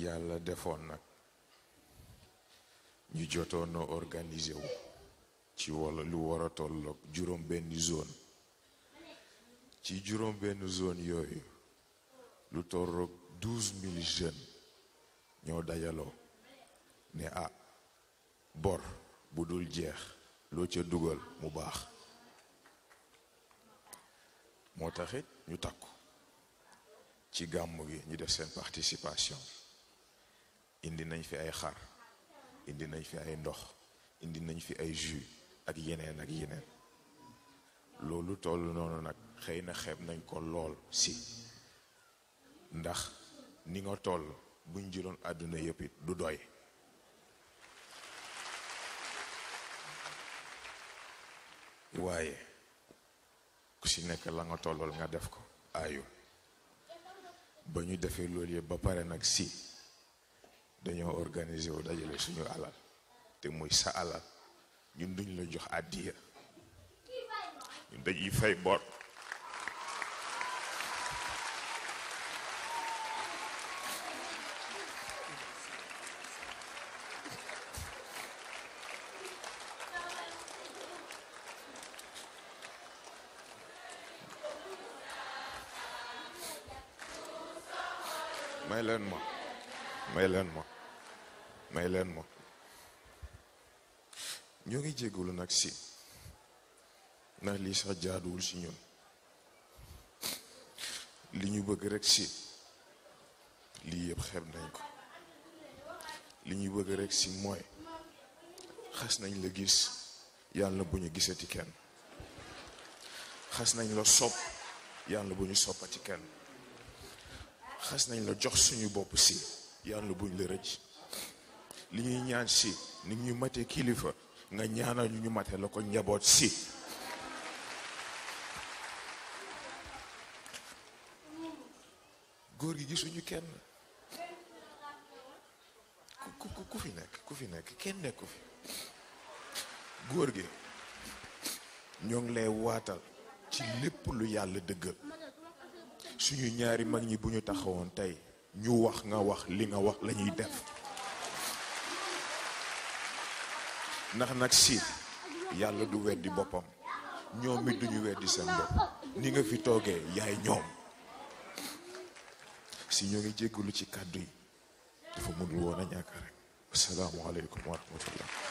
yàlla defoon nag ñu jotoon a organiser wu ci walla lu war a tolloog juróom benn zone ci juróom benn zone yooyu lu tolloog 12 000 jeunes ñoo dajaloo ne bor bu dul jeex loo ca dugal mu baax moo taxit ñu takku ci gàmmu gi ñu def seen participation indi nañ fi ay xar indi nañ fi ay ndox indi nañ fi ay jus ak yeneen loolu toll noonu nag xëy na xeeb nañ ko lool si ndax ni nga toll buñ jëloon àdduna yëpp it du doy waaye ku si nekk la nga tollool nga def ko aayul ba ñu defee loolu yëpp ba pare nag si dañoo organiser wu dajale suñu alal te muy sa alal ñun duñ la jox àddiya ñun dañuy fay bor may leen ma ñoo ngi jégalu nag si ndax lii sax jaaduwul si ñun li ñu bëgg rek si lii yëpp xeeb nañ ko li ñu bëgg rek si mooy xas nañ la gis yàlla bu ñu gisati kenn xas nañ la sopp yàlla bu ñu soppati kenn xas nañ la jox suñu bopp si yàlla buñ la rëcc li ñuy ñaan si nit ñu mate kilifa nga ñaanal ñu mate la ko njaboot si góor gi gisuñu kenn ku fi nekk kenn nekku fi góor gi ñoo ngi lay waatal ci lépp lu yàlla dëggal suñu ñaari mag ñi bu ñu taxawoon tey ñu wax nga wax li nga wax lañuy def ndax nag si yàlla du weddi boppam ñoom it duñu weddi seen bopp ni nga fi toogee yaay ñoom si ñoo ngi jéggalu ci kàddu yi dafa mënul woon a ñàkk rek assalaamu aleykum wa rahmatullah